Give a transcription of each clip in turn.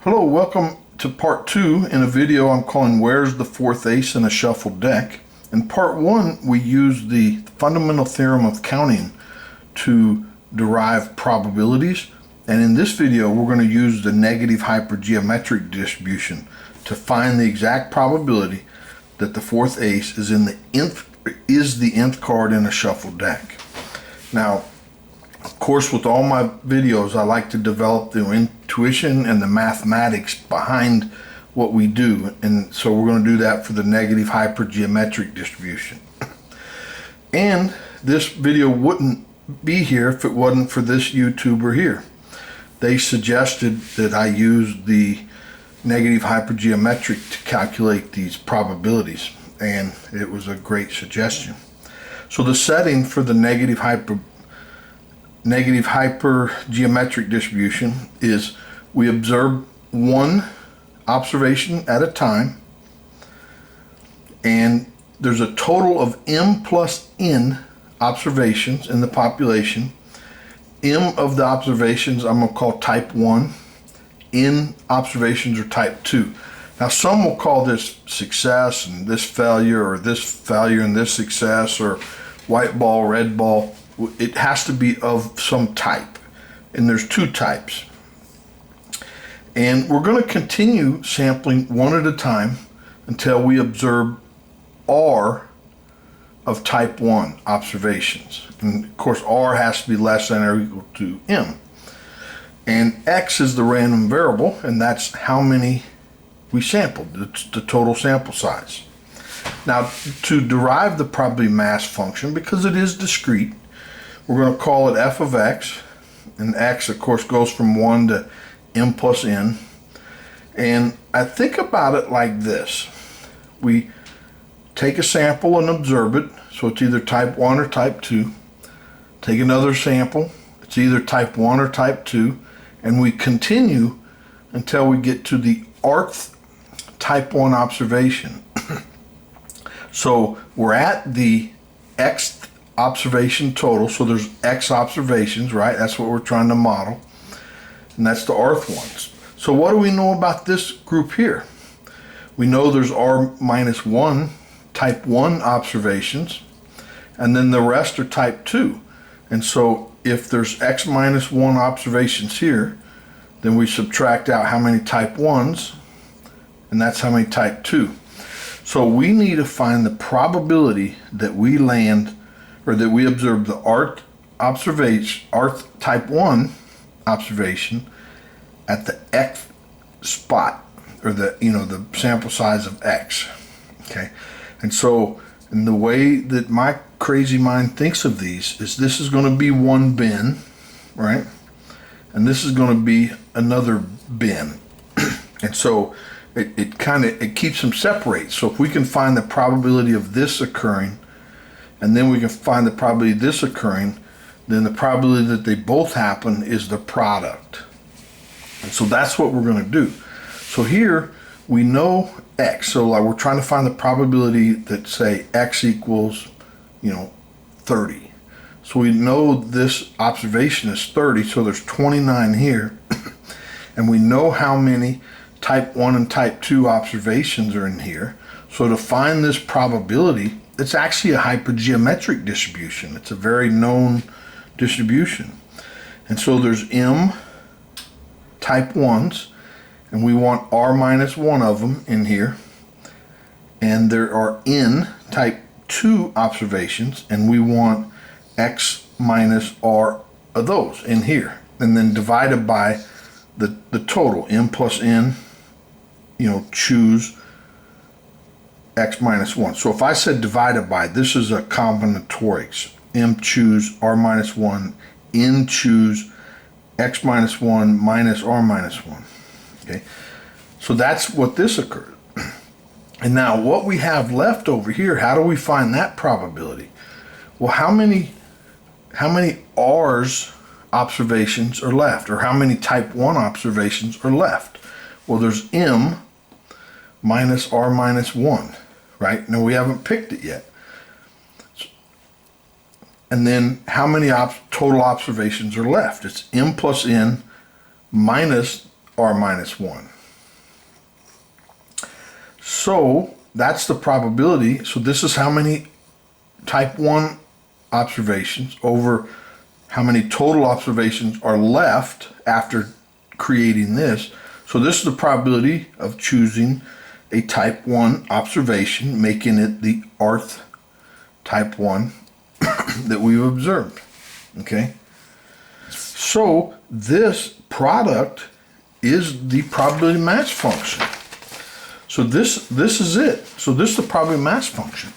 Hello, welcome to part 2 in a video I'm calling Where's the Fourth Ace in a Shuffled Deck. In part 1 we used the fundamental theorem of counting to derive probabilities, and in this video we're going to use the negative hypergeometric distribution to find the exact probability that the fourth ace is the nth card in a shuffled deck. Now, of course, with all my videos, I like to develop the intuition and the mathematics behind what we do. And so we're going to do that for the negative hypergeometric distribution. And this video wouldn't be here if it wasn't for this YouTuber here. They suggested that I use the negative hypergeometric to calculate these probabilities. And it was a great suggestion. So the setting for the negative hypergeometric distribution is we observe one observation at a time, and there's a total of m plus n observations in the population. M of the observations I'm going to call type 1, n observations are type 2. Now some will call this success and this failure, or this failure and this success, or white ball, red ball. It has to be of some type, and there's two types. And we're going to continue sampling one at a time until we observe R of type 1 observations. And of course R has to be less than or equal to M. And X is the random variable, and that's how many we sampled. It's the total sample size. Now, to derive the probability mass function, because it is discrete, we're going to call it f of x, and x of course goes from 1 to m plus n. And I think about it like this. We take a sample and observe it, so it's either type 1 or type 2. Take another sample, it's either type 1 or type 2, and we continue until we get to the rth type 1 observation. So we're at the xth observation total, so there's x observations, right? That's what we're trying to model, and that's the rth ones. So what do we know about this group here? We know there's r minus 1 type 1 observations, and then the rest are type 2. And so if there's x minus 1 observations here, then we subtract out how many type 1s, and that's how many type 2. So we need to find the probability that we land, or that we observe the rth type 1 observation at the x spot, or the sample size of x. Okay, and so in the way that my crazy mind thinks of these is this is going to be one bin, right? And this is going to be another bin. And so it keeps them separate. So if we can find the probability of this occurring, and then we can find the probability of this occurring, then the probability that they both happen is the product. And so that's what we're going to do. So here we know x, so like we're trying to find the probability that, say, x equals 30. So we know this observation is 30, so there's 29 here. And we know how many type 1 and type 2 observations are in here. So to find this probability, it's actually a hypergeometric distribution. It's a very known distribution. And so there's m type 1s, and we want r minus 1 of them in here. And there are n type 2 observations, and we want x minus r of those in here. And then divided by the total, m plus n, choose x minus 1. So if I said divided by, this is a combinatorics. M choose r minus 1, n choose x minus 1 minus r minus 1. Okay, so that's what this occurred. And now what we have left over here, how do we find that probability? Well, how many r's observations are left, or how many type 1 observations are left? Well, there's m minus r minus 1. Right? Now we haven't picked it yet. And then how many total observations are left? It's m plus n minus r minus 1. So that's the probability. So this is how many type 1 observations over how many total observations are left after creating this. So this is the probability of choosing a type 1 observation, making it the rth type 1 that we've observed. Okay? So this product is the probability mass function. So this is it. So this is the probability mass function.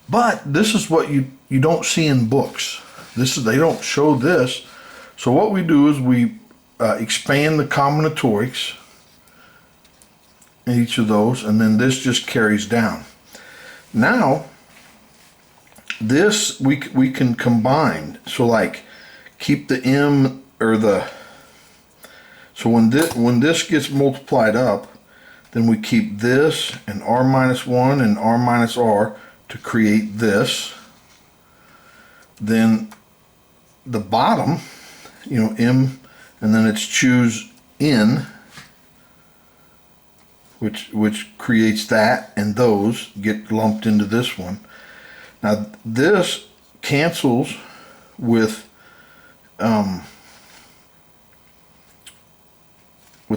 But this is what you don't see in books. They don't show this. So what we do is we expand the combinatorics in each of those, and then this just carries down. Now this we can combine. So like keep the m or the. So when this gets multiplied up, then we keep this and r minus 1 and r minus r to create this. Then the bottom, m, and then it's choose n, which creates that, and those get lumped into this one. Now this cancels with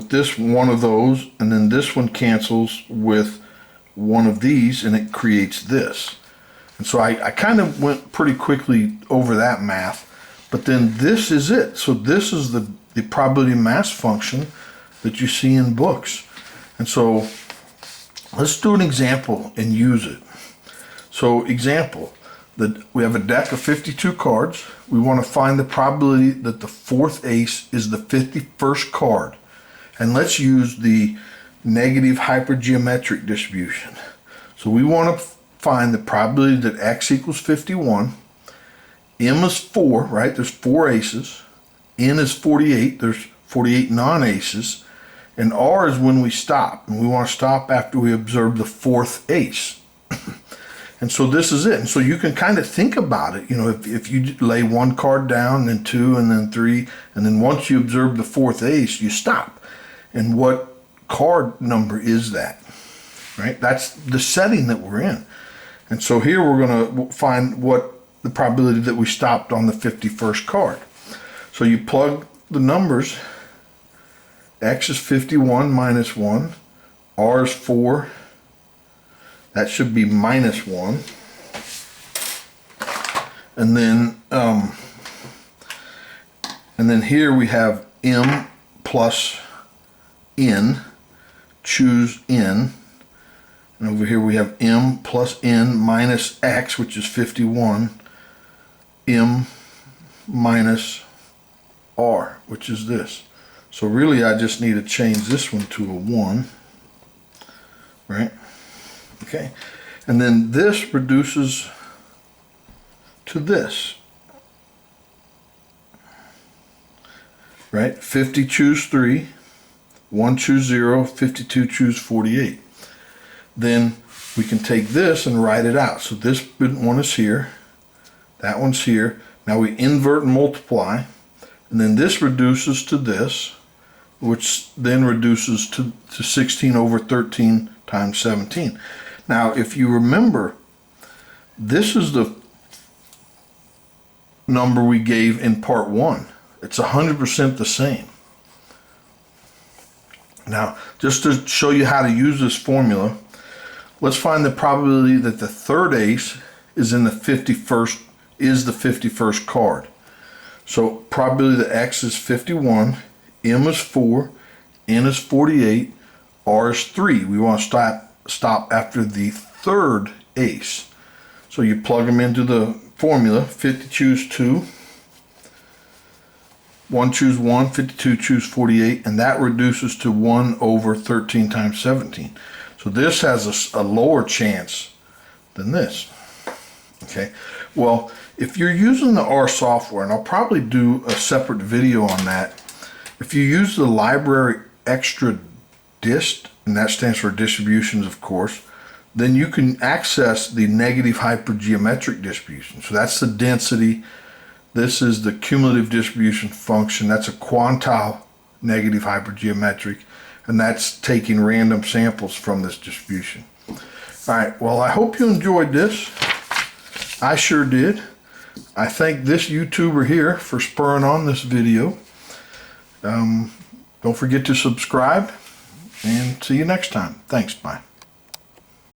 this one of those, and then this one cancels with one of these, and it creates this. And so I kind of went pretty quickly over that math, but then this is it. So this is the probability mass function that you see in books. And so let's do an example and use it. So example, that we have a deck of 52 cards. We want to find the probability that the fourth ace is the 51st card. And let's use the negative hypergeometric distribution. So we want to find the probability that x equals 51, m is 4, right? There's 4 aces. N is 48. There's 48 non-aces. And r is when we stop. And we want to stop after we observe the fourth ace. And so this is it. And so you can kind of think about it. If you lay one card down, then 2, and then 3, and then once you observe the fourth ace, you stop. And what card number is that? Right? That's the setting that we're in. And so here we're going to find what the probability that we stopped on the 51st card. So you plug the numbers. X is 51 minus 1. R is 4. That should be minus 1. And then here we have m plus n, choose n, and over here we have m plus n minus x, which is 51, m minus r, which is this. So really I just need to change this one to a 1, right? Okay, and then this reduces to this, right? 50 choose 3, 1 choose 0, 52 choose 48. Then we can take this and write it out. So this one is here, that one's here. Now we invert and multiply, and then this reduces to this, which then reduces to 16 over 13 times 17. Now if you remember, this is the number we gave in part 1. It's 100% the same. Now, just to show you how to use this formula, let's find the probability that the third ace is in the 51st card. So probability that x is 51, m is 4, n is 48, r is 3. We want to stop after the third ace. So you plug them into the formula. 50 choose 2, 1 choose 1, 52 choose 48, and that reduces to 1 over 13 times 17. So this has a lower chance than this. Okay, well, if you're using the R software, and I'll probably do a separate video on that, if you use the library extra dist, and that stands for distributions, of course, then you can access the negative hypergeometric distribution. So that's the density. This is the cumulative distribution function. That's a quantile negative hypergeometric, and that's taking random samples from this distribution. All right, well, I hope you enjoyed this. I sure did. I thank this YouTuber here for spurring on this video. Don't forget to subscribe, and see you next time. Thanks, bye.